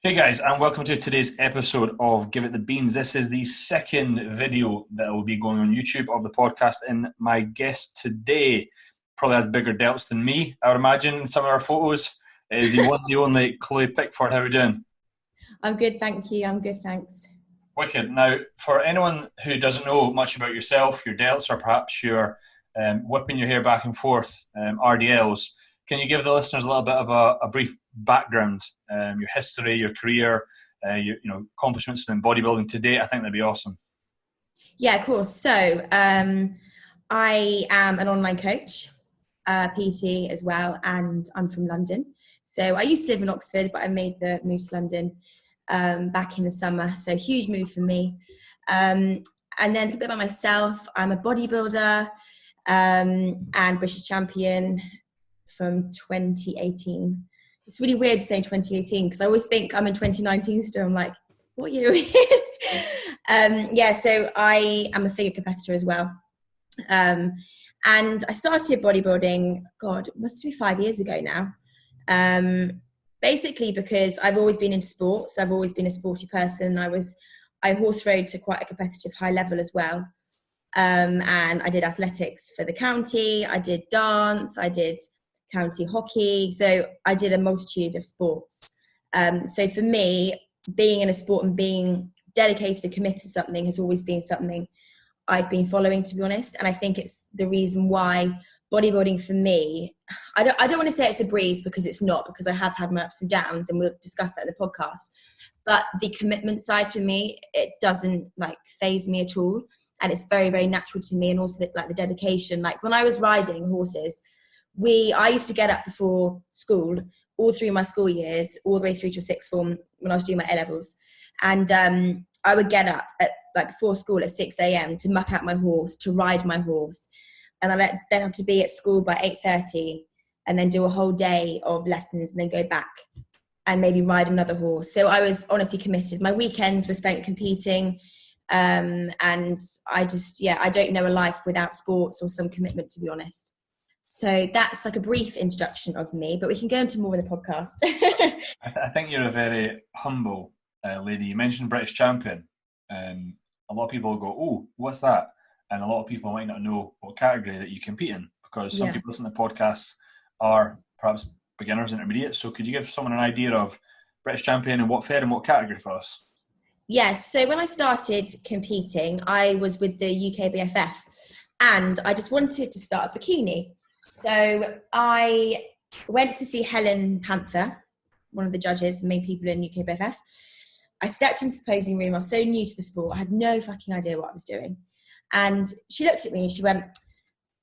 Hey guys, and welcome to today's episode of Give It the Beans. This is the second video that will be going on YouTube of the podcast, and my guest today probably has bigger delts than me, I would imagine, in some of our photos. Is the one, the only Chloe Pickford. How are we doing? I'm good, thank you. I'm good, thanks. Wicked. Now, for anyone who doesn't know much about yourself, your delts, or perhaps your whipping your hair back and forth, RDLs, can you give the listeners a little bit of a brief background, your history, your career, your accomplishments in bodybuilding to date? I think that'd be awesome. Yeah, of course. So I am an online coach, PT as well, and I'm from London. So I used to live in Oxford, but I made the move to London back in the summer. So huge move for me. And then a little bit about myself. I'm a bodybuilder and British champion from 2018. It's really weird to say 2018 because I always think I'm in 2019 still. I'm like, what year are we in? So I am a figure competitor as well. And I started bodybuilding, God, it must be 5 years ago now. Basically because I've always been into sports. I've always been a sporty person. I horse rode to quite a competitive high level as well. And I did athletics for the county. I did dance. I did county hockey. So I did a multitude of sports. So for me, being in a sport and being dedicated and committed to something has always been something I've been following, to be honest. And I think it's the reason why bodybuilding for me, I don't want to say it's a breeze because it's not, because I have had my ups and downs and we'll discuss that in the podcast. But the commitment side for me, it doesn't faze me at all. And it's very, very natural to me. And also the dedication, like when I was riding horses, I used to get up before school, all through my school years, all the way through to sixth form when I was doing my A-levels. And I would get up at before school at 6 a.m. to muck out my horse, to ride my horse. And I then had to be at school by 8:30 and then do a whole day of lessons and then go back and maybe ride another horse. So I was honestly committed. My weekends were spent competing. And I don't know a life without sports or some commitment, to be honest. So that's like a brief introduction of me, but we can go into more in the podcast. I think you're a very humble lady. You mentioned British champion. A lot of people go, oh, what's that? And a lot of people might not know what category that you compete in, because some people listen to podcasts are perhaps beginners, intermediate. So could you give someone an idea of British champion and what fed and what category for us? Yes. So when I started competing, I was with the UKBFF and I just wanted to start a bikini. So I went to see Helen Panther, one of the judges, main people in UKBFF. I stepped into the posing room. I was so new to the sport. I had no fucking idea what I was doing. And she looked at me and she went,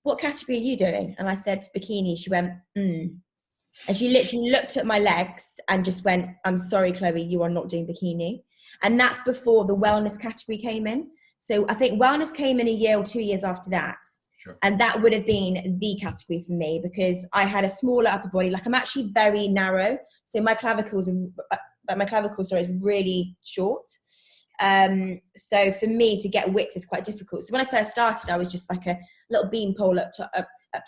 what category are you doing? And I said, bikini. She went, And she literally looked at my legs and just went, I'm sorry, Chloe, you are not doing bikini. And that's before the wellness category came in. So I think wellness came in a year or 2 years after that. Sure. And that would have been the category for me because I had a smaller upper body. I'm actually very narrow. So my clavicle is really short. So for me to get width is quite difficult. So when I first started, I was just like a little beanpole up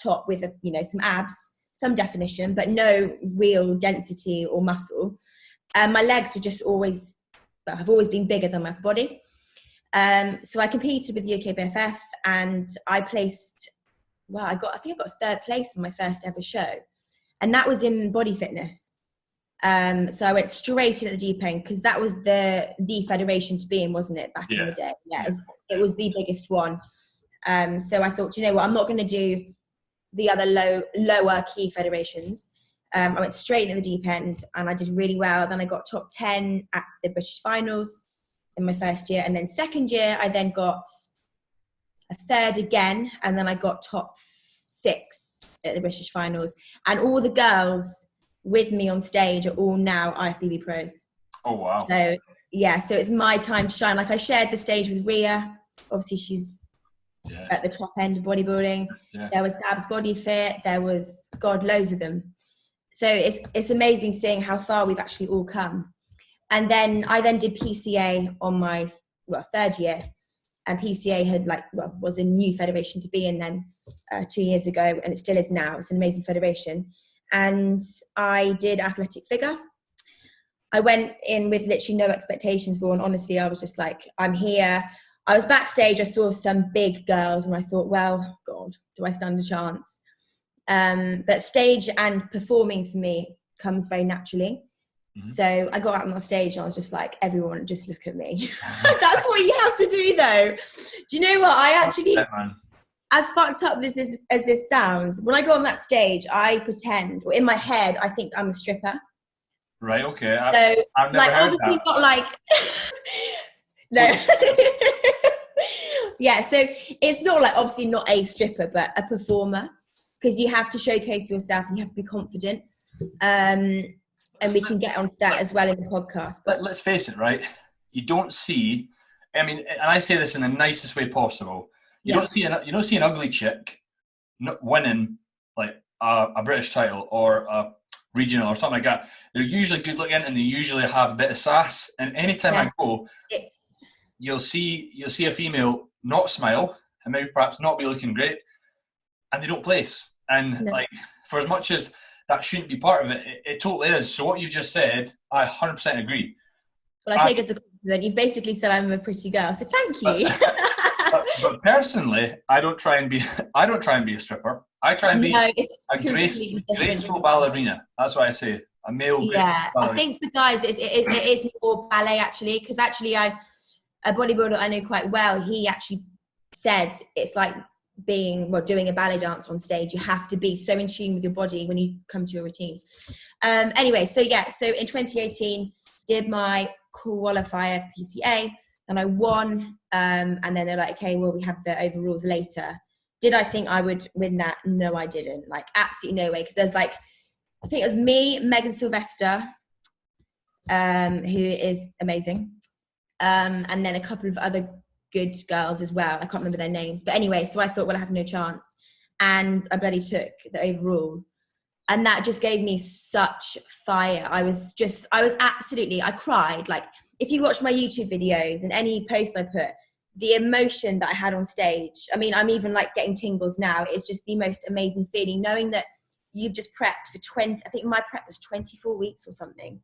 top with some abs, some definition, but no real density or muscle. My legs were just have always been bigger than my body. So I competed with the UKBFF and I placed, I think I got third place in my first ever show. And that was in body fitness. So I went straight in at the deep end because that was the federation to be in, wasn't it, back in the day? Yeah, it was the biggest one. So I thought, you know what, I'm not going to do the other lower key federations. I went straight into the deep end and I did really well. Then I got top 10 at the British finals in my first year. And then second year, I then got a third again. And then I got top 6 at the British finals. And all the girls with me on stage are all now IFBB pros. Oh, wow. So, so it's my time to shine. Like I shared the stage with Rhea. Obviously, she's at the top end of bodybuilding. Yeah. There was Babs Body Fit. There was, loads of them. So it's amazing seeing how far we've actually all come. And then I did PCA on my third year. And PCA was a new federation to be in then 2 years ago. And it still is now. It's an amazing federation. And I did athletic figure. I went in with literally no expectations for, and honestly, I was just like, I'm here. I was backstage, I saw some big girls, and I thought, well, God, do I stand a chance? But stage and performing for me comes very naturally. Mm-hmm. So I got out on that stage and I was just like, everyone just look at me. That's what you have to do though. Do you know what? I actually, as fucked up as this sounds, when I go on that stage, I pretend, or in my head, I think I'm a stripper. Right, okay. I've never heard obviously that. Not like... No. Yeah, so it's not like, obviously not a stripper, but a performer. Because you have to showcase yourself and you have to be confident. And we can get onto that as well in the podcast. But let's face it, right? You don't see, I mean, and I say this in the nicest way possible. You don't see an ugly chick winning like a British title or a regional or something like that. They're usually good looking and they usually have a bit of sass. And anytime I go, you'll see a female not smile and maybe perhaps not be looking great, and they don't place. And like, for as much as that shouldn't be part of it, it totally is. So what you've just said, I 100% agree. Well, I take it as a compliment. You've basically said I'm a pretty girl, so thank you. But personally, I don't try and be a stripper. I try and be a graceful ballerina. That's what I say. A male graceful ballerina. I think for guys, it is more ballet actually, because actually a bodybuilder I know quite well, he actually said it's like doing a ballet dance on stage. You have to be so in tune with your body when you come to your routines. Anyway, so in 2018, did my qualifier for PCA, and I won. And then they're like, okay, well, we have the overalls later. Did I think I would win that? No, I didn't. Like, absolutely no way. Because there's like, I think it was me, Megan Sylvester, who is amazing, and then a couple of other good girls as well. I can't remember their names. But anyway, so I thought, well, I have no chance. And I bloody took the overall. And that just gave me such fire. I cried. Like, if you watch my YouTube videos and any posts I put, the emotion that I had on stage, I mean, I'm even like getting tingles now. It's just the most amazing feeling, knowing that you've just prepped for I think my prep was 24 weeks or something.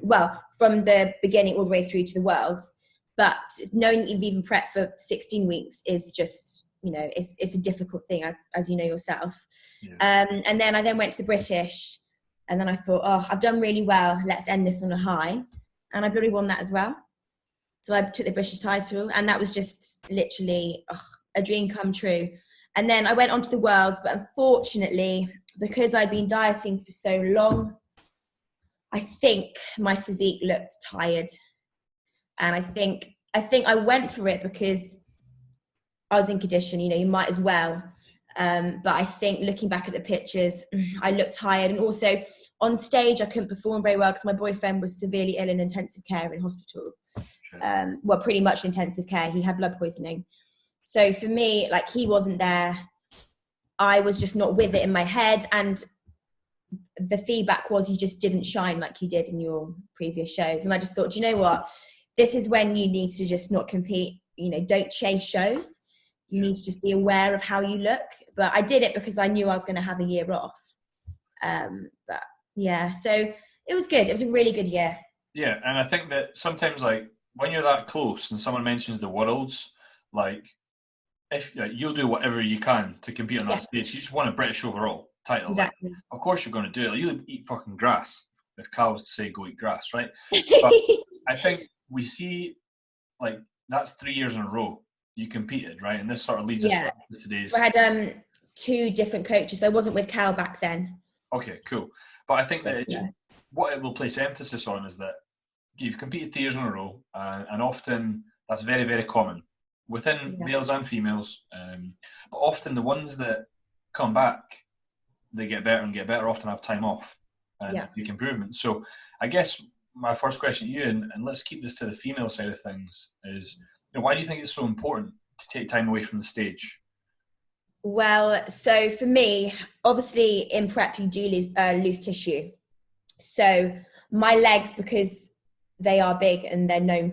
Well, from the beginning all the way through to the Worlds. But knowing that you've even prepped for 16 weeks is just, it's a difficult thing, as you know yourself. Yeah. And then I went to the British, and then I thought, oh, I've done really well. Let's end this on a high. And I really won that as well. So I took the British title, and that was just literally a dream come true. And then I went on to the Worlds, but unfortunately, because I'd been dieting for so long, I think my physique looked tired. And I think I went for it because I was in condition, you might as well. But I think looking back at the pictures, I looked tired. And also on stage, I couldn't perform very well because my boyfriend was severely ill in intensive care in hospital. Sure. Well, pretty much intensive care. He had blood poisoning. So for me, like, he wasn't there. I was just not with it in my head. And the feedback was you just didn't shine like you did in your previous shows. And I just thought, do you know what? This is when you need to just not compete. Don't chase shows. You need to just be aware of how you look. But I did it because I knew I was going to have a year off. But yeah, so it was good. It was a really good year. Yeah, and I think that sometimes, like, when you're that close and someone mentions the Worlds, like, if you'll do whatever you can to compete on that stage. You just want a British overall title. Exactly. Like, of course you're going to do it. You'll eat fucking grass. If Cal was to say go eat grass, right? But I think we see, like, that's 3 years in a row you competed, right? And this sort of leads us to today's. So I had 2 different coaches. I wasn't with Cal back then. Okay, cool. But I think what it will place emphasis on is that you've competed 3 years in a row, and often that's very, very common within males and females. But often the ones that come back, they get better and get better, often have time off and make improvements. So I guess my first question to you, and let's keep this to the female side of things, is why do you think it's so important to take time away from the stage? Well, so for me, obviously in prep you do lose tissue. So my legs, because they are big and they're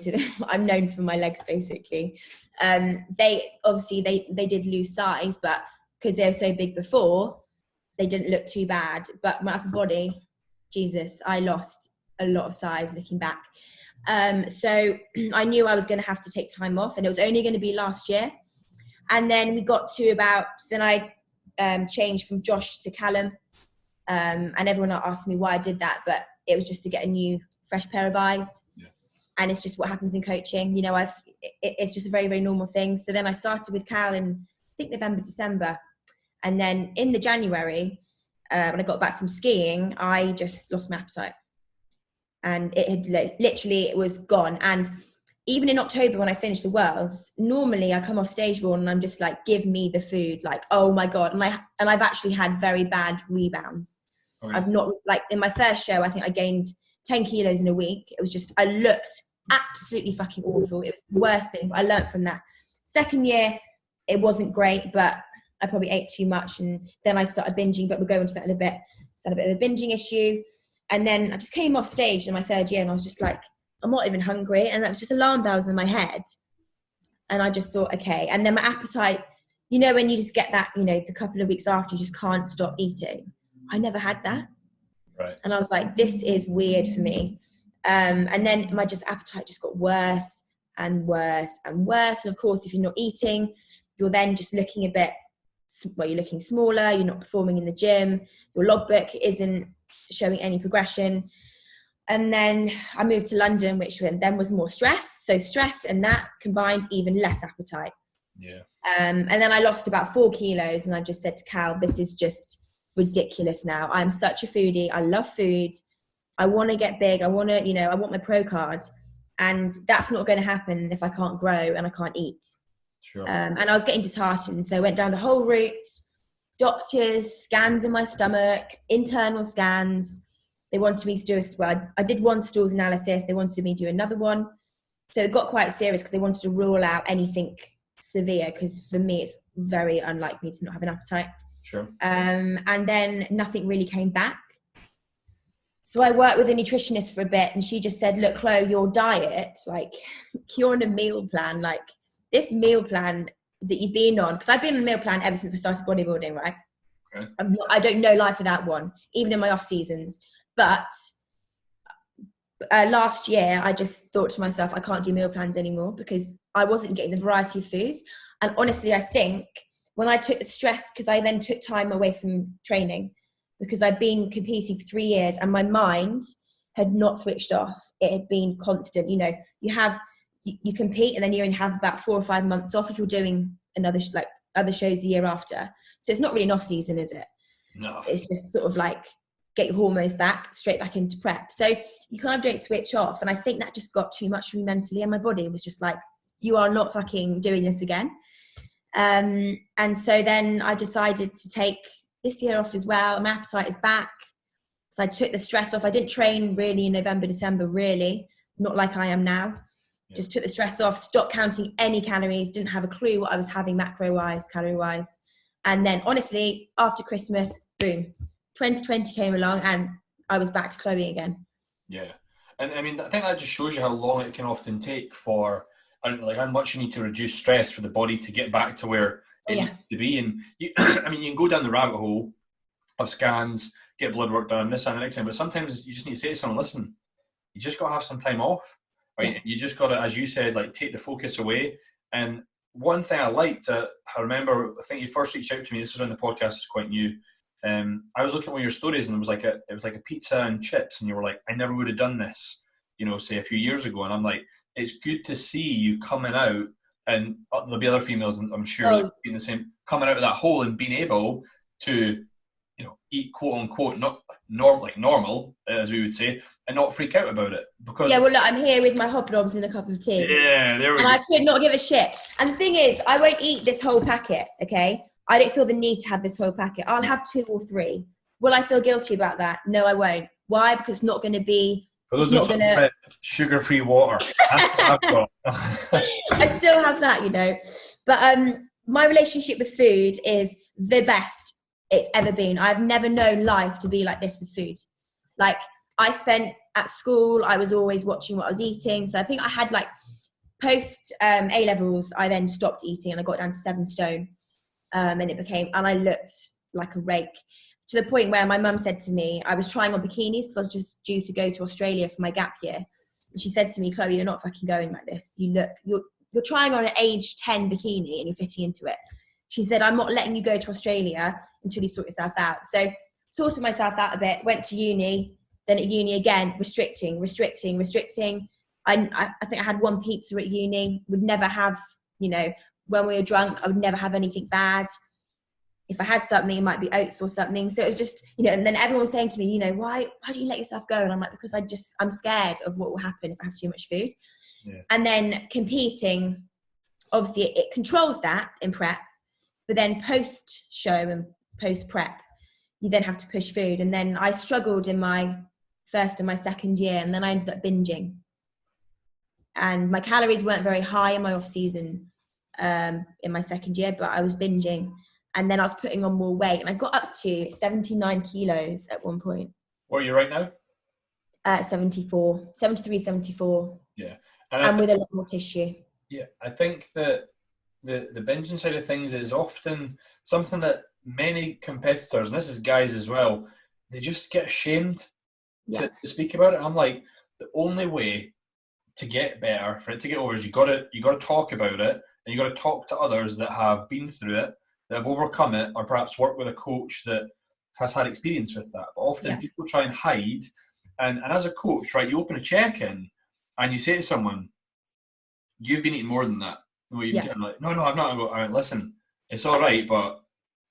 I'm known for my legs basically. They did lose size, but because they were so big before, they didn't look too bad. But my upper body, Jesus, I lost a lot of size looking back. So I knew I was going to have to take time off, and it was only going to be last year. And then we got to then I changed from Josh to Callum. And everyone asked me why I did that, but it was just to get a new, fresh pair of eyes. Yeah. And it's just what happens in coaching. You know, it's just a very, very normal thing. So then I started with Cal in, I think, November, December. And then in the January, when I got back from skiing, I just lost my appetite. And it had literally, it was gone. And even in October, when I finished the Worlds, normally I come off stage and I'm just like, give me the food. Like, oh my God. And I've actually had very bad rebounds. Oh, yeah. I've not, like in my first show, I think I gained 10 kilos in a week. It was just, I looked absolutely fucking awful. It was the worst thing, but I learned from that. Second year, it wasn't great, but I probably ate too much. And then I started binging, but we'll go into that in a bit. So I had a bit of a binging issue. And then I just came off stage in my third year and I was just like, I'm not even hungry. And that was just alarm bells in my head. And I just thought, okay. And then my appetite, you know, when you just get that, you know, the couple of weeks after, you just can't stop eating. I never had that. Right. And I was like, this is weird for me. And then my appetite just got worse and worse and worse. And of course, if you're not eating, you're then just looking a bit, well, you're looking smaller, you're not performing in the gym, your logbook isn't showing any progression. And then I moved to London, which then was more stress. So stress and that combined, even less appetite. Yeah. And then I lost about 4 kilos and I just said to Cal, this is just ridiculous now. I'm such a foodie. I love food. I want to get big. I want to, you know, I want my pro card. And that's not going to happen if I can't grow and I can't eat. Sure. And I was getting disheartened. So I went down the whole route, doctors, scans in my stomach, internal scans. They wanted me to do I did one stools analysis. They wanted me to do another one. So it got quite serious because they wanted to rule out anything severe because for me, it's very unlike me to not have an appetite. Sure. And then nothing really came back. So I worked with a nutritionist for a bit and she just said, look, Chloe, your diet, like you're on a meal plan, like this meal plan that you've been on, because I've been on a meal plan ever since I started bodybuilding, right? Okay. I don't know life without one, even in my off seasons. But last year, I just thought to myself, I can't do meal plans anymore because I wasn't getting the variety of foods. And honestly, I think when I took the stress, because I then took time away from training, because I'd been competing for 3 years and my mind had not switched off. It had been constant. You know, you compete and then you only have about 4 or 5 months off if you're doing other shows the year after. So it's not really an off season, is it? No. It's just sort of like get your hormones back, straight back into prep. So you kind of don't switch off. And I think that just got too much for me mentally. And my body was just like, you are not fucking doing this again. And so then I decided to take this year off as well. My appetite is back. So I took the stress off. I didn't train really in November, December, really. Not like I am now. Yeah. Just took the stress off, stopped counting any calories, didn't have a clue what I was having macro-wise, calorie-wise. And then honestly, after Christmas, boom, 2020 came along and I was back to Chloe again. Yeah. And I mean, I think that just shows you how long it can often take for, like, how much you need to reduce stress for the body to get back to where it needs to be. And you, I mean, you can go down the rabbit hole of scans, get blood work done, this and the next thing, but sometimes you just need to say to someone, listen, you just got to have some time off, right? Yeah. You just got to, as you said, like, take the focus away. And one thing I liked, I remember, I think you first reached out to me, this was when the podcast was quite new. I was looking at one of your stories and it was like a pizza and chips, and you were like, I never would have done this, you know, say a few years ago. And I'm like, it's good to see you coming out, and there'll be other females, I'm sure, like, being the same, coming out of that hole and being able to, you know, eat quote unquote not normal, as we would say, and not freak out about it. Because well, look, I'm here with my hobnobs and a cup of tea. Yeah, there we go. And I could not give a shit. And the thing is, I won't eat this whole packet, okay? I don't feel the need to have this whole packet. I'll have 2 or 3. Will I feel guilty about that? No, I won't. Why? Because it's not going to be... sugar-free water. I've got. I still have that, you know. But my relationship with food is the best it's ever been. I've never known life to be like this with food. Like, I spent at school, I was always watching what I was eating. So I think I had, like, post A-levels, I then stopped eating and I got down to 7 stone. And I looked like a rake. to the point where my mum said to me, I was trying on bikinis because I was just due to go to Australia for my gap year. And she said to me, Chloe, you're not fucking going like this. You're trying on an age 10 bikini and you're fitting into it. She said, I'm not letting you go to Australia until you sort yourself out. So sorted myself out a bit, went to uni, then at uni again, restricting. I think I had one pizza at uni, would never have, when we were drunk, I would never have anything bad. If I had something, it might be oats or something. So it was just, and then everyone was saying to me, why do you let yourself go? And I'm like, because I'm scared of what will happen if I have too much food. Yeah. And then competing, obviously it controls that in prep, but then post show and post prep, you then have to push food. And then I struggled in my first and my second year, and then I ended up binging. And my calories weren't very high in my off season in my second year, but I was binging. And then I was putting on more weight, and I got up to 79 kilos at one point. Where are you right now? 74, 73, 74. Yeah. And with a lot more tissue. Yeah, I think that the binging side of things is often something that many competitors, and this is guys as well, they just get ashamed to speak about it. I'm like, the only way to get better, for it to get over, is you got to talk about it, and you got to talk to others that have been through it, that have overcome it, or perhaps work with a coach that has had experience with that. But often people try and hide, and as a coach, right, you open a check-in and you say to someone, you've been eating more than that. I'm like, no, I've not. I go, all right, listen, it's all right, but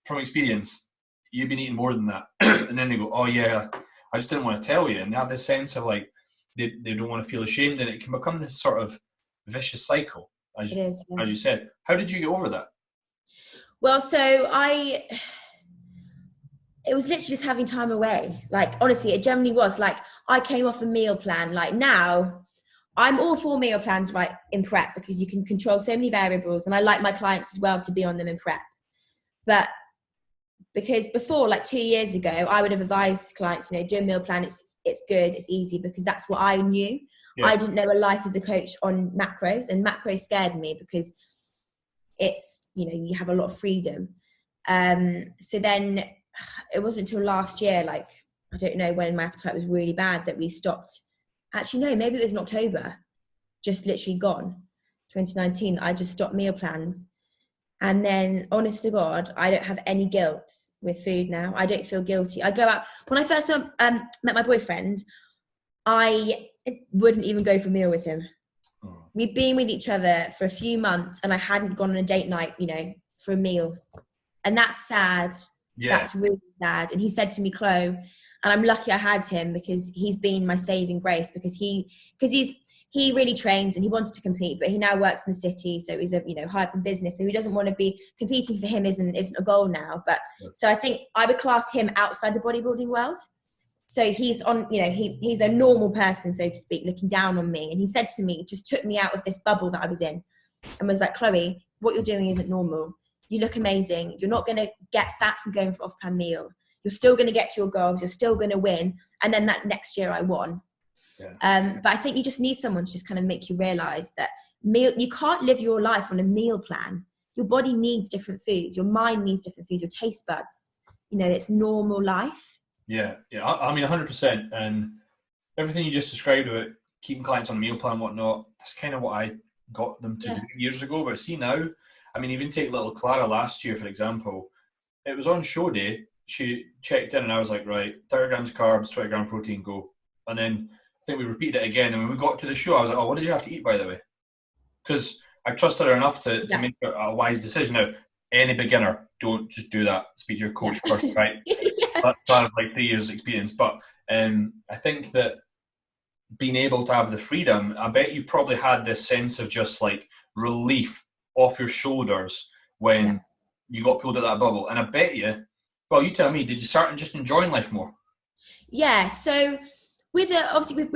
from experience, you've been eating more than that. And then they go, oh yeah, I just didn't want to tell you. And they have this sense of like, they don't want to feel ashamed, and it can become this sort of vicious cycle, as you said. How did you get over that? Well, so it was literally just having time away. Like, honestly, it generally was. Like, I came off a meal plan. Like, now, I'm all for meal plans, right, in prep, because you can control so many variables, and I like my clients as well to be on them in prep. But because before, like 2 years ago, I would have advised clients, do a meal plan. It's good, it's easy, because that's what I knew. Yeah. I didn't know a life as a coach on macros, and macros scared me because it's, you have a lot of freedom. So then it wasn't until last year, like, I don't know when my appetite was really bad, that we stopped. Actually, no, maybe it was in October, just literally gone, 2019. I just stopped meal plans. And then, honest to God, I don't have any guilt with food now. I don't feel guilty. I go out. When I first met my boyfriend, I wouldn't even go for a meal with him. Oh. We'd been with each other for a few months, and I hadn't gone on a date night, for a meal. And that's sad. Yeah. That's really sad. And he said to me, Chloe, and I'm lucky I had him, because he's been my saving grace, because he really trains and he wanted to compete, but he now works in the city. So he's high up in business. So he doesn't want to be competing. For him isn't a goal now. But so I think I would class him outside the bodybuilding world. So he's on, he's a normal person, so to speak, looking down on me. And he said to me, just took me out of this bubble that I was in, and was like, Chloe, what you're doing isn't normal. You look amazing. You're not going to get fat from going for off-plan meal. You're still going to get to your goals. You're still going to win. And then that next year I won. Yeah. But I think you just need someone to just kind of make you realize that you can't live your life on a meal plan. Your body needs different foods. Your mind needs different foods. Your taste buds. It's normal life. Yeah. I mean, 100%. And everything you just described about keeping clients on a meal plan and whatnot, that's kind of what I got them to do years ago. But see now, I mean, even take little Clara last year, for example. It was on show day. She checked in and I was like, right, 30 grams of carbs, 20 gram protein, go. And then I think we repeated it again. And when we got to the show, I was like, oh, what did you have to eat, by the way? Because I trusted her enough to make a wise decision. Now, any beginner, don't just do that. Speak to your coach first, right? That's like 3 years experience. But I think that being able to have the freedom, I bet you probably had this sense of just like relief off your shoulders when you got pulled out of that bubble. And I bet you, well, you tell me, did you start just enjoying life more? Yeah, so with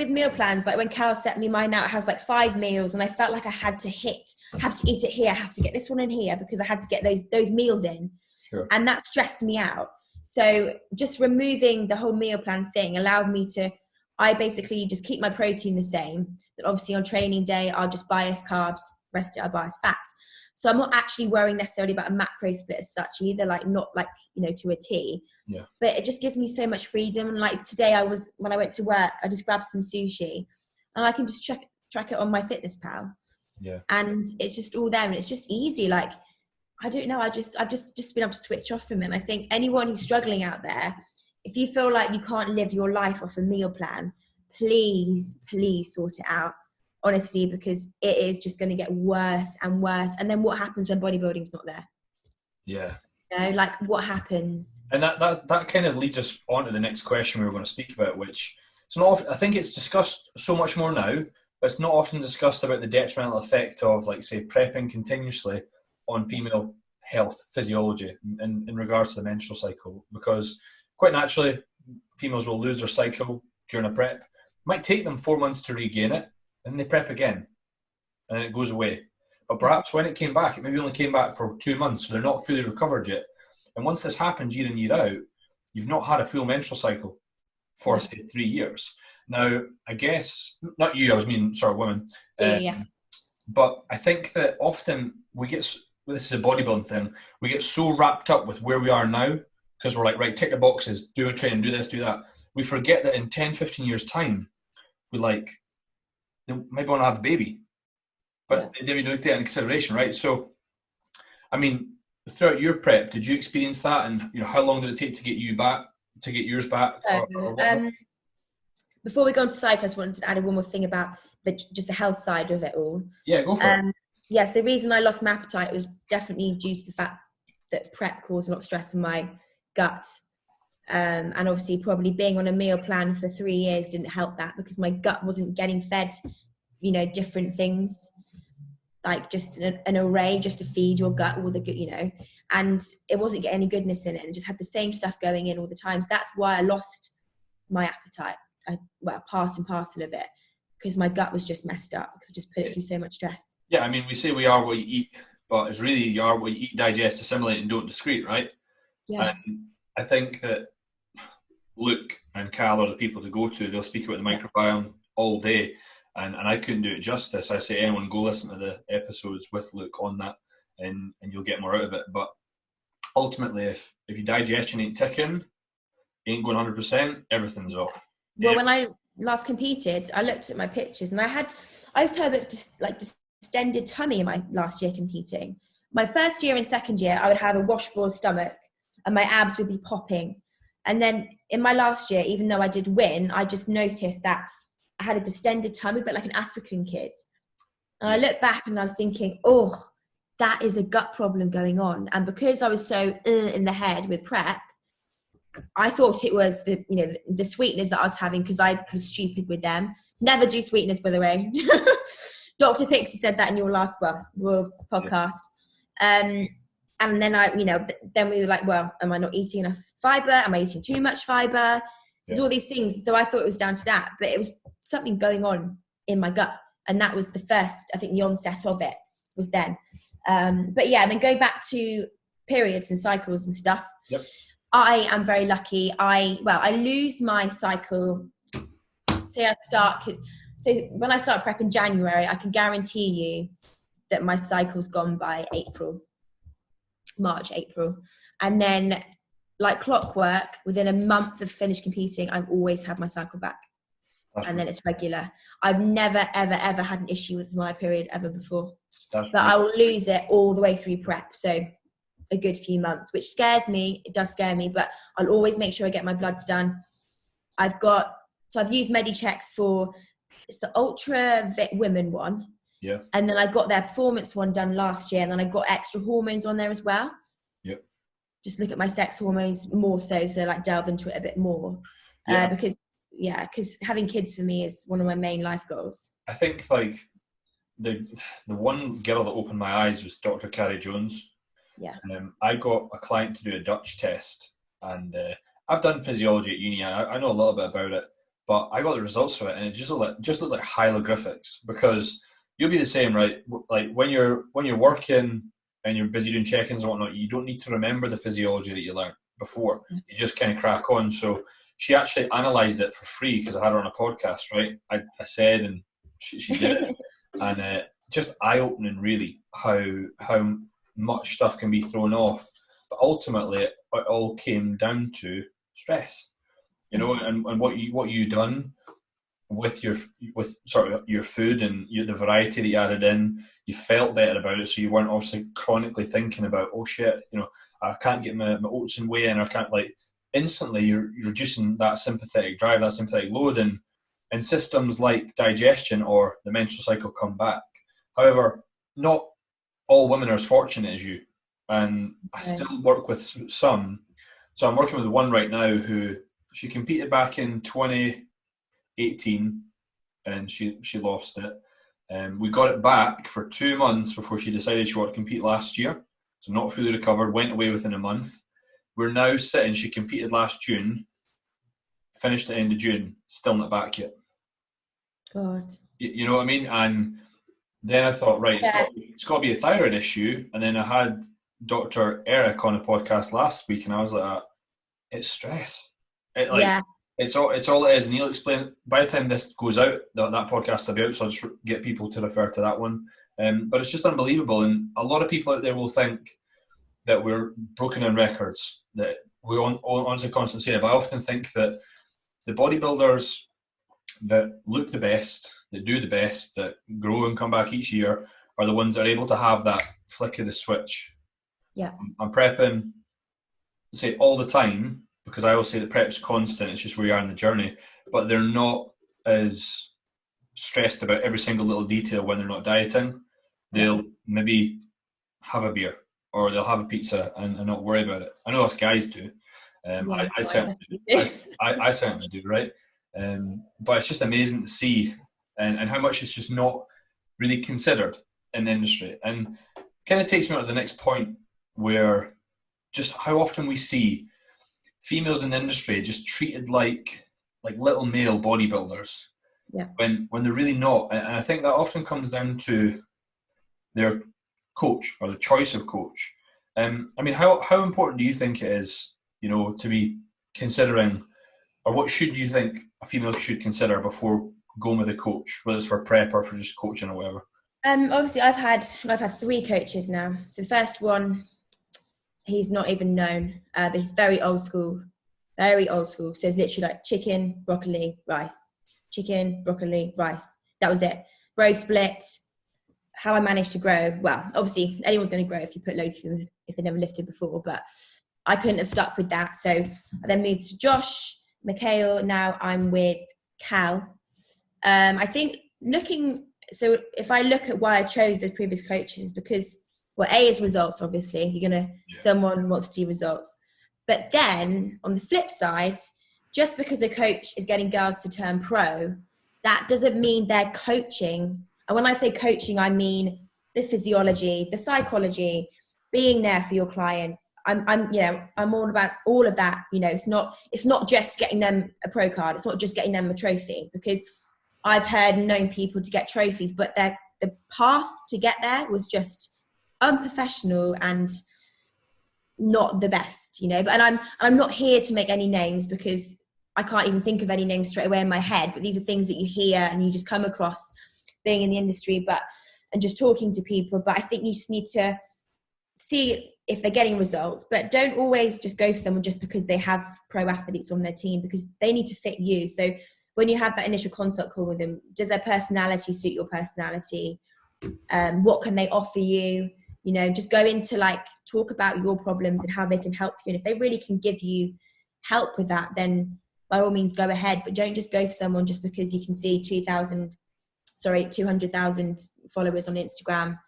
meal plans, like when Cal set me mine out, it has like 5 meals, and I felt like I had to eat it here, I have to get this one in here, because I had to get those meals in. Sure. And that stressed me out. So just removing the whole meal plan thing allowed me to, I basically just keep my protein the same. But obviously on training day, I'll just bias carbs rest of it I buy as fats. So I'm not actually worrying necessarily about a macro split as such either, like not like, you know, to a T. Yeah. But it just gives me so much freedom. And like today when I went to work, I just grabbed some sushi and I can just track it on my Fitness Pal. Yeah. And it's just all there and it's just easy. Like, I don't know. I've just been able to switch off from it. And I think anyone who's struggling out there, if you feel like you can't live your life off a meal plan, please sort it out. Honestly, because it is just going to get worse and worse. And then what happens when bodybuilding's not there? Yeah. You know, like what happens? And that kind of leads us on to the next question we were going to speak about, which it's not often, I think it's discussed so much more now, but it's not often discussed about the detrimental effect of, like, say, prepping continuously on female health, physiology, in regards to the menstrual cycle. Because quite naturally, females will lose their cycle during a prep. It might take them 4 months to regain it, and they prep again, and then it goes away. But perhaps when it came back, it maybe only came back for 2 months, so they're not fully recovered yet. And once this happens year in, year out, you've not had a full menstrual cycle for, say, 3 years. Now, I guess, not you, I was meaning, sorry, women. Yeah. But I think that often this is a bodybuilding thing, we get so wrapped up with where we are now, because we're like, right, tick the boxes, do a training, do this, do that. We forget that in 10, 15 years' time, we they maybe want to have a baby. But they do take that into consideration, right? So, I mean, throughout your prep, did you experience that? And, you know, how long did it take to get yours back? Before we go on to cycle, I just wanted to add one more thing about just the health side of it all. Yeah, go for it. Yes, the reason I lost my appetite was definitely due to the fact that prep caused a lot of stress in my gut. And obviously probably being on a meal plan for 3 years didn't help that, because my gut wasn't getting fed, you know, different things, like just an array just to feed your gut all the good, you know, and it wasn't getting any goodness in it, and just had the same stuff going in all the time. So that's why I lost my appetite. Part and parcel of it, because my gut was just messed up, because I just put it through so much stress. Yeah, I mean, we say we are what you eat, but it's really you are what you eat, digest, assimilate, and don't excrete, right? Yeah. And I think that Luke and Cal are the people to go to. They'll speak about the microbiome all day, and I couldn't do it justice. I say anyone go listen to the episodes with Luke on that, and you'll get more out of it. But ultimately, if your digestion ain't ticking, ain't going 100%, everything's off. Well, when I last competed, I looked at my pictures, and I used to have a bit of distended tummy in my last year competing. My first year and second year, I would have a washboard stomach, and my abs would be popping. And then in my last year, even though I did win, I just noticed that I had a distended tummy, but like an African kid. And I looked back and I was thinking, oh, that is a gut problem going on. And because I was so in the head with prep, I thought it was the sweeteners that I was having, because I was stupid with them. Never do sweeteners, by the way. Dr. Pixie said that in your last podcast. And then then we were like, well, am I not eating enough fiber? Am I eating too much fiber? There's all these things. So I thought it was down to that, but it was something going on in my gut. And that was the first, I think the onset of it was then. But yeah, and then going back to periods and cycles and stuff. Yep. I am very lucky. I lose my cycle. So when I start prep in January, I can guarantee you that my cycle's gone by March, April. And then like clockwork, within a month of finished competing, I've always had my cycle back. And then it's regular. I've never, ever, ever had an issue with my period ever before. But I will lose it all the way through prep. So a good few months, which scares me. It does scare me, but I'll always make sure I get my bloods done. I've used MediChecks it's the Ultra Women one. Yeah. And then I got their performance one done last year, and then I got extra hormones on there as well. Yep. Just look at my sex hormones more so like delve into it a bit more. Yeah. Because having kids for me is one of my main life goals. I think like the one girl that opened my eyes was Dr. Carrie Jones. Yeah. I got a client to do a Dutch test, and I've done physiology at uni. I know a little bit about it, but I got the results of it, and it just looked like hieroglyphics, because you'll be the same, right? Like when you're working and you're busy doing check-ins and whatnot, you don't need to remember the physiology that you learned before. You just kind of crack on. So she actually analysed it for free, because I had her on a podcast, right? I said, and she did it. And just eye-opening, really, how much stuff can be thrown off. But ultimately, it all came down to stress, and what you done with your food and the variety that you added in. You felt better about it, so you weren't obviously chronically thinking about, oh shit, I can't get my oats and whey in, or I can't, like, instantly you're reducing that sympathetic drive, that sympathetic load, and systems like digestion or the menstrual cycle come back. However, not all women are as fortunate as you, and I still work with some. So I'm working with one right now who, she competed back in 2018 and she lost it. We got it back for 2 months before she decided she wanted to compete last year. So not fully recovered, went away within a month. We're now sitting, she competed last June, finished at the end of June, still not back yet. God. You know what I mean? And then I thought, right, it's got to be a thyroid issue. And then I had Dr. Eric on a podcast last week, and I was like, it's stress. It's all it is, and he'll explain it. By the time this goes out, that podcast will be out, so I'll just get people to refer to that one. But it's just unbelievable, and a lot of people out there will think that we're broken in records, that we honestly constantly say it, but I often think that the bodybuilders that look the best, that do the best, that grow and come back each year, are the ones that are able to have that flick of the switch. Yeah. I'm prepping, say, all the time, because I always say that prep's constant, it's just where you are in the journey, but they're not as stressed about every single little detail when they're not dieting. They'll maybe have a beer or they'll have a pizza and not worry about it. I know us guys do. I certainly do. I certainly do, right? But it's just amazing to see and how much it's just not really considered in the industry. And kind of takes me on to the next point, where just how often we see females in the industry just treated like little male bodybuilders, when they're really not. And I think that often comes down to their coach or the choice of coach. I mean, how important do you think it is, to be considering, or what should you think a female should consider before going with a coach, whether it's for prep or for just coaching or whatever? Obviously, I've had 3 coaches now. So the first one, he's not even known, but he's very old school. Very old school. So it's literally like chicken, broccoli, rice. Chicken, broccoli, rice. That was it. Bro split. How I managed to grow. Well, obviously, anyone's going to grow if you put loads of them, if they never lifted before. But I couldn't have stuck with that. So I then moved to Josh, Mikhail. Now I'm with Cal. I think so if I look at why I chose the previous coaches, because, well, A is results, obviously. Someone wants to see results. But then, on the flip side, just because a coach is getting girls to turn pro, that doesn't mean they're coaching. And when I say coaching, I mean the physiology, the psychology, being there for your client. I'm all about all of that. It's not just getting them a pro card. It's not just getting them a trophy, because I've heard and known people to get trophies, but the path to get there was just unprofessional and not the best, But I'm not here to make any names, because I can't even think of any names straight away in my head. But these are things that you hear and you just come across being in the industry, and just talking to people. But I think you just need to see if they're getting results, but don't always just go for someone just because they have pro athletes on their team, because they need to fit you. So when you have that initial consult call with them, does their personality suit your personality? What can they offer you? Just go into talk about your problems and how they can help you. And if they really can give you help with that, then by all means go ahead. But don't just go for someone just because you can see 200,000 followers on Instagram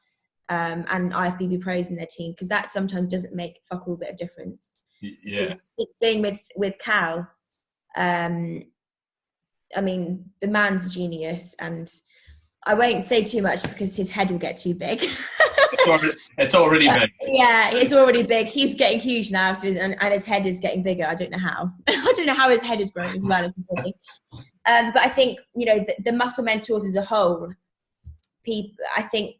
and IFBB pros in their team, because that sometimes doesn't make fuck all bit of difference. Yeah. It's thing with Cal. I mean, the man's a genius, and I won't say too much because his head will get too big. It's already big. Yeah, it's already big. He's getting huge now, and his head is getting bigger. I don't know how. I don't know how his head is growing as well as his body. But I think, the muscle mentors as a whole, I think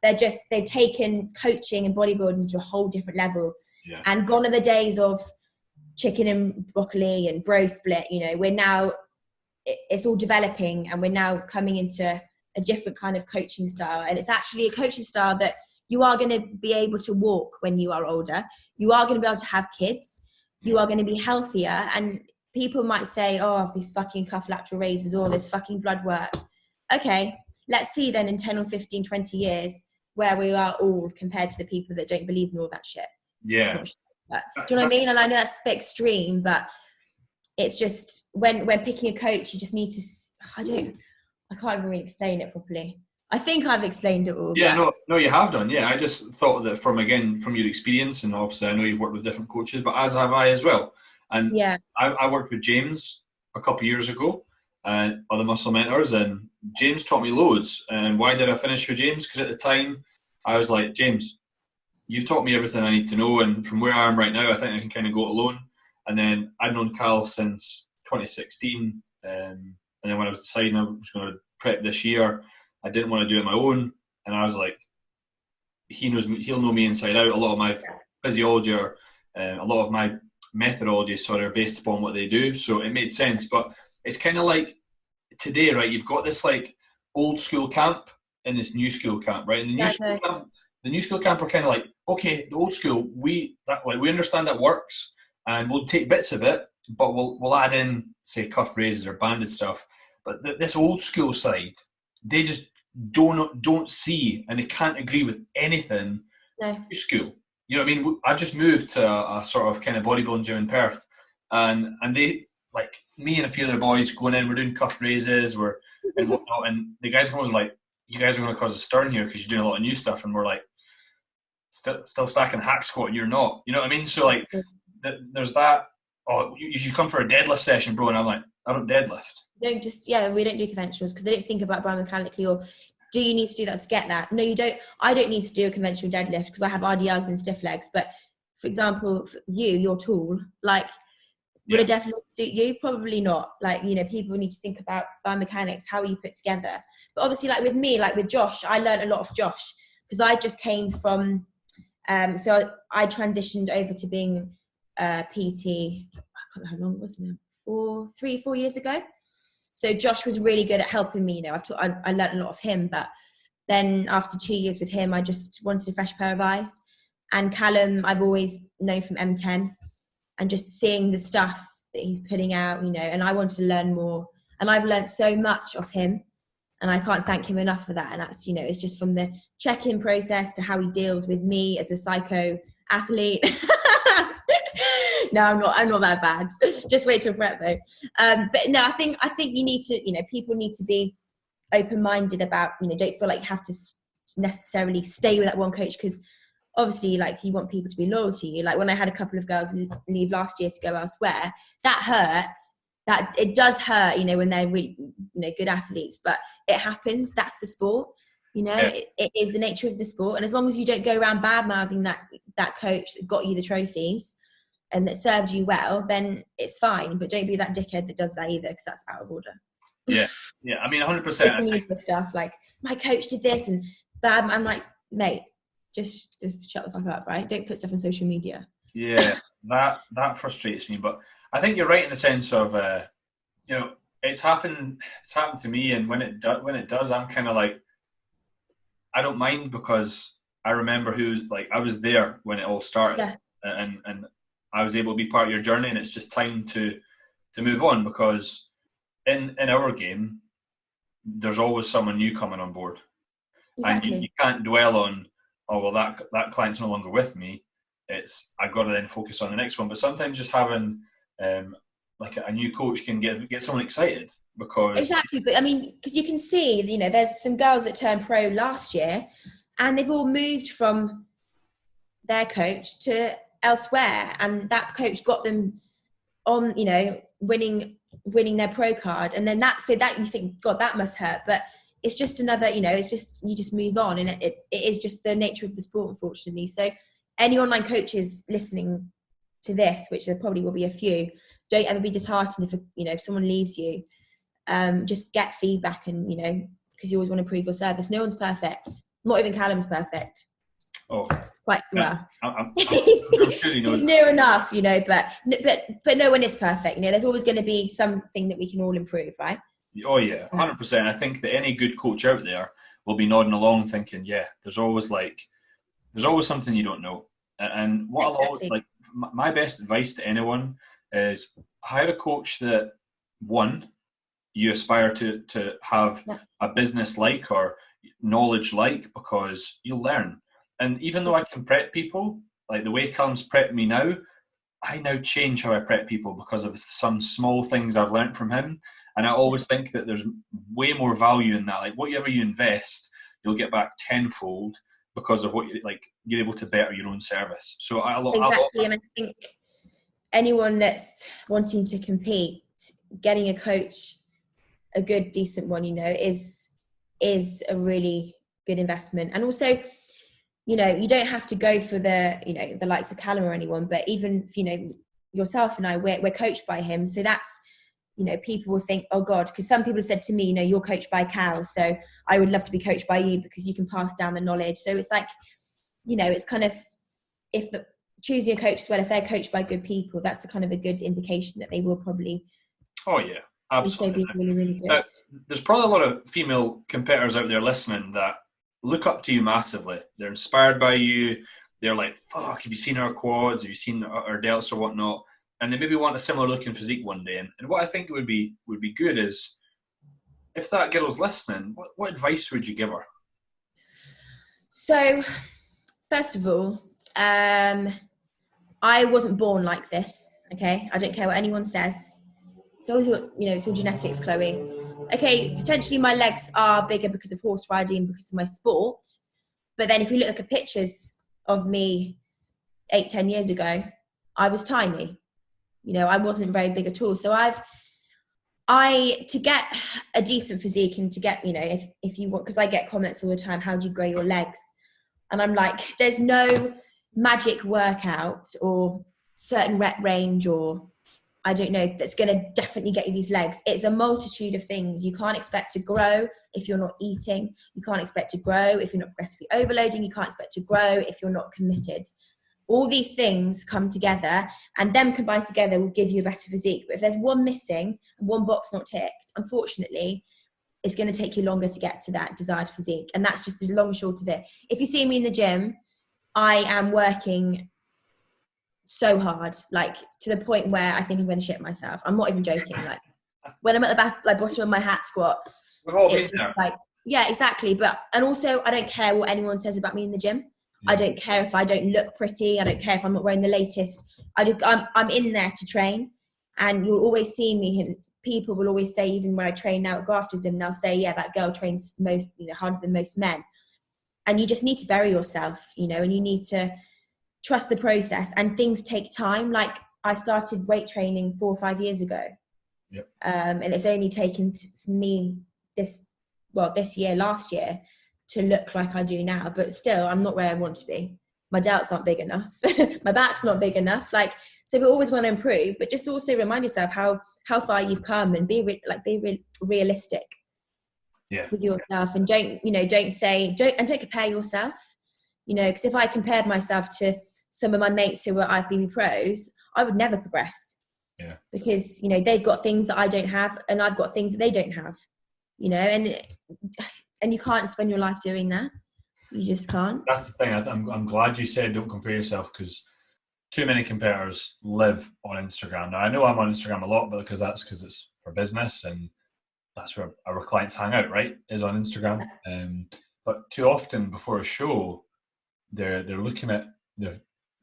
they've taken coaching and bodybuilding to a whole different level. Yeah. And gone are the days of chicken and broccoli and bro split. We're now, it's all developing, and we're now coming into a different kind of coaching style. And it's actually a coaching style that you are going to be able to walk when you are older. You are going to be able to have kids. You are going to be healthier. And people might say, oh, these fucking cuff lateral raises, all this fucking blood work. Okay, let's see then in 10 or 15, 20 years where we are all compared to the people that don't believe in all that shit. Yeah. But, do you know what I mean? And I know that's a bit extreme, but it's just when picking a coach, you just need to, I can't even really explain it properly. I think I've explained it all. Yeah, no, you have done. Yeah, I just thought that from your experience, and obviously I know you've worked with different coaches, but as have I as well. And yeah, I worked with James a couple of years ago, on the Muscle Mentors, and James taught me loads. And why did I finish with James? Because at the time I was like, James, you've taught me everything I need to know, and from where I am right now, I think I can kind of go it alone. And then I'd known Cal since 2016, and then when I was deciding I was going to prep this year, I didn't want to do it on my own, and I was like, he knows me, he'll know me inside out. A lot of my physiology, or a lot of my methodology, are based upon what they do, so it made sense. But it's kind of like today, right? You've got this like old school camp and this new school camp, right? And the new school camp are kind of like, okay, the old school, we understand that works, and we'll take bits of it, but we'll add in, say, cuff raises or banded stuff. But this old school side, they just don't see, and they can't agree with anything. No. New school. You know what I mean? I just moved to a sort of kind of bodybuilding gym in Perth, and they, like, me and a few other boys going in, we're doing cuff raises, and whatnot, and the guys are going like, you guys are going to cause a stir here because you're doing a lot of new stuff, and we're like, still stacking hack squat, and you're not. You know what I mean? So like, there's that. Oh, you come for a deadlift session, bro, and I'm like, I don't deadlift. We don't do conventionals because they don't think about biomechanically, or do you need to do that to get that? No, you don't. I don't need to do a conventional deadlift because I have RDLs and stiff legs. But for example, your tool, like, would it definitely suit you? Probably not. Like, you know, people need to think about biomechanics, how are you put together? But obviously, like with me, like with Josh, I learned a lot of Josh because I just came from, so I transitioned over to being PT, I can't know how long it was now, 4 years ago. So Josh was really good at helping me. You know, I learned a lot of him, but then after 2 years with him, I just wanted a fresh pair of eyes. And Callum, I've always known from M10, and just seeing the stuff that he's putting out, you know, and I wanted to learn more. And I've learned so much of him, and I can't thank him enough for that. And that's, you know, it's just from the check-in process to how he deals with me as a psycho athlete. No, I'm not that bad. Just wait till prep though. But no, I think you need to, you know, people need to be open-minded about, you know, don't feel like you have to necessarily stay with that one coach, because obviously, like, you want people to be loyal to you. Like when I had a couple of girls leave last year to go elsewhere, that hurts. That it does hurt, you know, when they're really, you know, good athletes, but it happens. That's the sport, you know. Yeah. It is the nature of the sport, and as long as you don't go around bad mouthing that coach that got you the trophies and that served you well, then it's fine. But don't be that dickhead that does that either, because that's out of order. Yeah. I mean, 100%. Stuff like, my coach did this and bad. I'm like, mate, just shut the fuck up, right? Don't put stuff on social media. Yeah, that frustrates me. But I think you're right in the sense of, you know, it's happened to me, and when it does, I'm kind of like, I don't mind, because I remember I was there when it all started, and I was able to be part of your journey, and it's just time to move on, because in our game, there's always someone new coming on board. Exactly. And you can't dwell on, oh, well, that client's no longer with me. I've got to then focus on the next one. But sometimes just having like a new coach can get someone excited, because exactly. But I mean, because you can see, you know, there's some girls that turned pro last year, and they've all moved from their coach to elsewhere, and that coach got them on, you know, winning their pro card, and then that you think, God, that must hurt, but it's just another, you know, it's just, you just move on, and it is just the nature of the sport, unfortunately. So any online coaches listening to this, which there probably will be a few, don't ever be disheartened if, you know, if someone leaves you. Just get feedback, and, you know, because you always want to improve your service. No one's perfect. Not even Callum's perfect. Oh, it's quite well. He's near enough, you know, but no one is perfect. You know, there's always going to be something that we can all improve, right? Oh yeah, 100%. I think that any good coach out there will be nodding along, thinking, yeah, there's always something you don't know. And what I'll always, Exactly. like, my best advice to anyone is hire a coach that, one, you aspire to have Yeah. a business like or knowledge like, because you'll learn. And even though I can prep people, like the way Callum's prepped me now, I now change how I prep people because of some small things I've learned from him. And I always think that there's way more value in that. Like whatever you invest, you'll get back tenfold because of what you like. You're able to better your own service. So Exactly. And I think anyone that's wanting to compete, getting a coach, a good, decent one, is a really good investment. And also, you don't have to go for the likes of Callum or anyone, but even, yourself and I, we're coached by him. So that's, people will think, oh God, because some people have said to me, you're coached by Cal, so I would love to be coached by you because you can pass down the knowledge. So it's like, it's kind of, if choosing a coach as well, if they're coached by good people, that's a kind of a good indication that they will probably Oh yeah, also absolutely. be really, really good. Now, there's probably a lot of female competitors out there listening that look up to you massively. They're inspired by you. They're like, "Fuck, have you seen our quads? Have you seen our delts or whatnot?" And they maybe want a similar looking physique one day. And what I think would be good is if that girl's listening, what advice would you give her? So, first of all, I wasn't born like this. Okay, I don't care what anyone says. It's all genetics, Chloe. Okay, potentially my legs are bigger because of horse riding, because of my sport. But then if you look at pictures of me 8-10 years ago, I was tiny. I wasn't very big at all. So to get a decent physique and to get, if you want, because I get comments all the time, how do you grow your legs? And I'm like, there's no magic workout or certain rep range or I don't know, that's going to definitely get you these legs. It's a multitude of things. You can't expect to grow if you're not eating. You can't expect to grow if you're not progressively overloading. You can't expect to grow if you're not committed. All these things come together and them combined together will give you a better physique. But if there's one missing and one box not ticked, unfortunately, it's going to take you longer to get to that desired physique. And that's just the long and short of it. If you see me in the gym, I am working so hard, like to the point where I think I'm going to shit myself. I'm not even joking. Like when I'm at the back, like bottom of my hat squat, it's just like, yeah, exactly. And also I don't care what anyone says about me in the gym. Yeah. I don't care if I don't look pretty. I don't care if I'm not wearing the latest. I'm in there to train, and you'll always see me. And people will always say, even when I train now at Graftism, they'll say, yeah, that girl trains most, harder than most men. And you just need to bury yourself, and you need to trust the process, and things take time. Like I started weight training 4 or 5 years ago. Yep. And it's only taken me last year to look like I do now, but still I'm not where I want to be. My delts aren't big enough. My back's not big enough. Like, so we always want to improve, but just also remind yourself how far you've come and be realistic with yourself, and don't compare yourself, because if I compared myself to some of my mates who were IFBB pros, I would never progress. Yeah. Because, they've got things that I don't have and I've got things that they don't have, and you can't spend your life doing that. You just can't. That's the thing. I'm glad you said don't compare yourself, because too many competitors live on Instagram. Now, I know I'm on Instagram a lot, but because it's for business and that's where our clients hang out, right, is on Instagram. But too often before a show, they're looking at their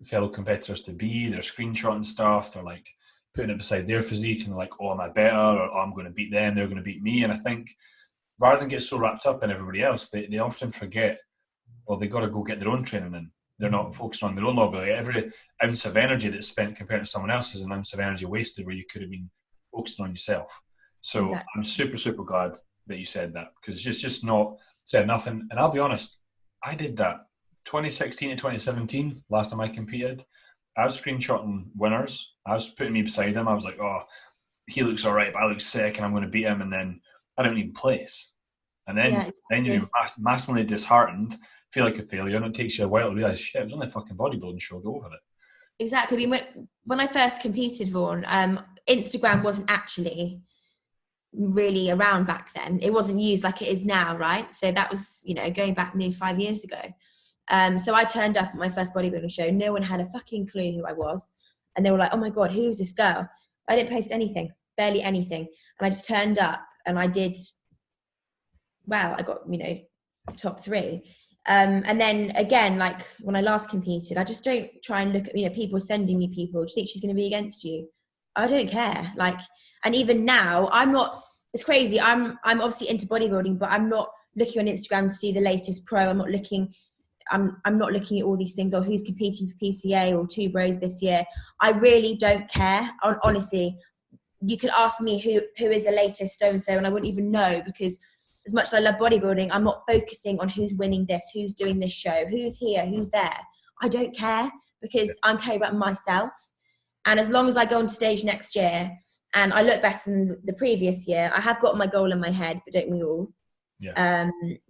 fellow competitors to be, they're screenshotting stuff, they're like putting it beside their physique and like, oh, am I better? Or oh, I'm going to beat them, they're going to beat me. And I think rather than get so wrapped up in everybody else, they often forget, well, they got to go get their own training in. They're not focusing on their own lobby. Like every ounce of energy that's spent compared to someone else is an ounce of energy wasted where you could have been focusing on yourself. So exactly. I'm super, super glad that you said that, because it's just not said enough. And I'll be honest, I did that 2016 to 2017, last time I competed. I was screenshotting winners. I was putting me beside him. I was like, oh, he looks all right, but I look sick and I'm going to beat him. And then I don't even place. And then, then you're massively disheartened, feel like a failure, and it takes you a while to realise, shit, it was only a fucking bodybuilding show, go over it. Exactly. I mean, when I first competed, Vaughan, Instagram wasn't actually really around back then. It wasn't used like it is now, right? So that was, you know, going back nearly 5 years ago. So I turned up at my first bodybuilding show. No one had a fucking clue who I was. And they were like, oh my God, who's this girl? I didn't post anything, barely anything. And I just turned up and I did, well, I got, you know, top 3. And then again, like when I last competed, I just don't try and look at, you know, people sending me people. Do you think she's going to be against you? I don't care. Like, and even now, I'm not, it's crazy. I'm obviously into bodybuilding, but I'm not looking on Instagram to see the latest pro. I'm not looking at all these things, or who's competing for PCA or 2 Bros this year. I really don't care. Honestly, you could ask me who is the latest so-and-so, and I wouldn't even know, because as much as I love bodybuilding, I'm not focusing on who's winning this, who's doing this show, who's here, who's there. I don't care, because I'm caring about myself. And as long as I go on stage next year and I look better than the previous year, I have got my goal in my head, but don't we all? Yeah.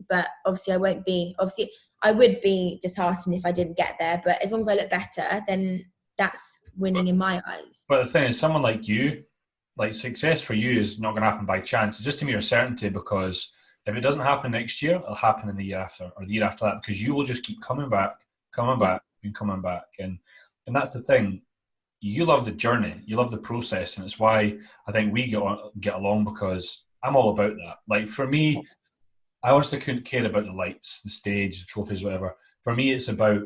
But obviously I would be disheartened if I didn't get there. But as long as I look better, then that's winning in my eyes. But the thing is, someone like you, like success for you is not going to happen by chance. It's just a mere certainty, because if it doesn't happen next year, it'll happen in the year after or the year after that, because you will just keep coming back. And that's the thing. You love the journey, you love the process, and it's why I think we get along, because I'm all about that. Like for me, I honestly couldn't care about the lights, the stage, the trophies, whatever. For me, it's about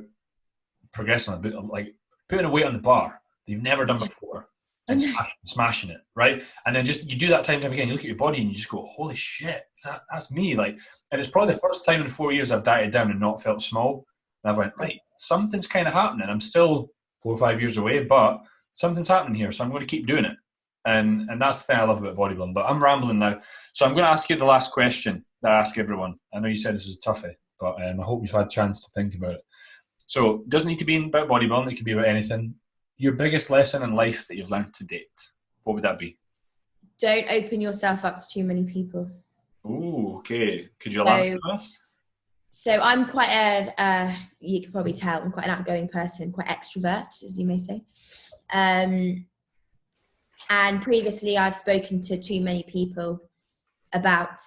progressing, like putting a weight on the bar that you've never done before and smashing it, right? And then just you do that time and time again. You look at your body and you just go, "Holy shit, that's me!" Like, and it's probably the first time in 4 years I've dieted down and not felt small. And I've went, right, something's kind of happening. I'm still 4 or 5 years away, but something's happening here, so I'm going to keep doing it. And that's the thing I love about bodybuilding. But I'm rambling now, so I'm going to ask you the last question that I ask everyone. I know you said this was a toughie, but I hope you've had a chance to think about it. So it doesn't need to be about bodybuilding, it can be about anything. Your biggest lesson in life that you've learned to date, what would that be? Don't open yourself up to too many people. Ooh, okay. Could you elaborate on this? So I'm quite you can probably tell, I'm quite an outgoing person, quite extrovert, as you may say. And previously I've spoken to too many people about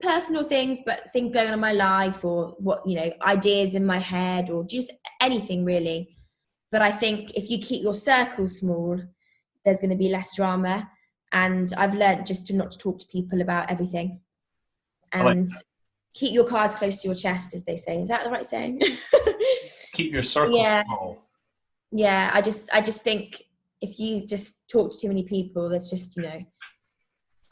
personal things, but things going on in my life, or what, you know, ideas in my head, or just anything really. But I think if you keep your circle small, there's going to be less drama. And I've learned just to not to talk to people about everything. And keep your cards close to your chest, as they say. Is that the right saying? Keep your circle small. Yeah, I just think if you just talk to too many people, there's just, you know,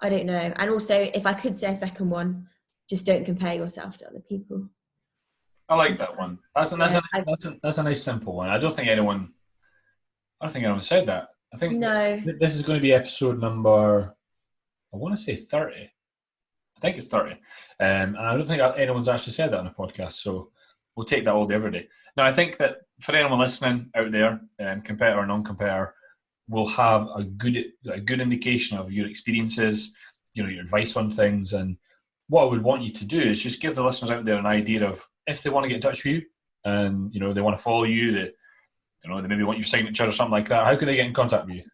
I don't know. And also, if I could say a second one, just don't compare yourself to other people. I like that one. That's a nice simple one. I don't think anyone said that. I think this is going to be episode number, I want to say 30. I think it's 30. And I don't think anyone's actually said that on a podcast, so we'll take that all day, every day. Now, I think that for anyone listening out there, competitor or non-competitor, will have a good indication of your experiences, you know, your advice on things. And what I would want you to do is just give the listeners out there an idea of, if they want to get in touch with you and, you know, they want to follow you, they maybe want your signature or something like that, how can they get in contact with you?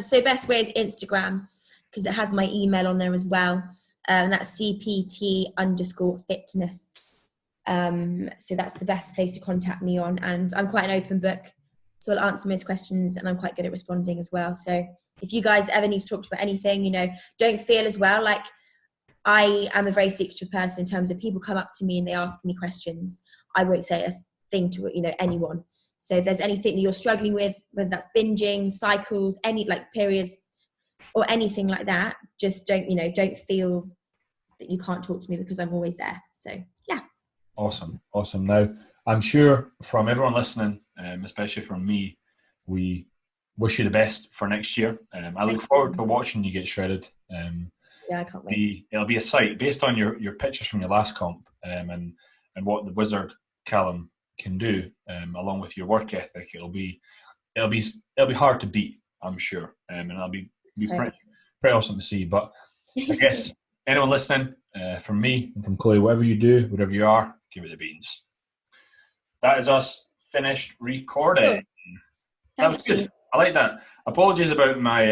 So best way is Instagram, because it has my email on there as well. And that's CPT_fitness. So that's the best place to contact me on. And I'm quite an open book, so I'll answer most questions, and I'm quite good at responding as well. So if you guys ever need to talk about anything, you know, don't feel as well like, I am a very secretive person in terms of people come up to me and they ask me questions. I won't say a thing to, you know, anyone. So if there's anything that you're struggling with, whether that's binging, cycles, any like periods or anything like that, just don't feel that you can't talk to me, because I'm always there. So yeah. Awesome. Now, I'm sure from everyone listening, especially from me, we wish you the best for next year. I look forward to watching you get shredded. Yeah, I can't wait. It'll be a sight based on your pictures from your last comp, and what the wizard Callum can do, along with your work ethic. It'll be hard to beat, I'm sure, and it'll be pretty awesome to see. But I guess anyone listening, from me and from Chloe, whatever you do, whatever you are, give it the beans. That is us finished recording. That was good. I like that. Apologies about my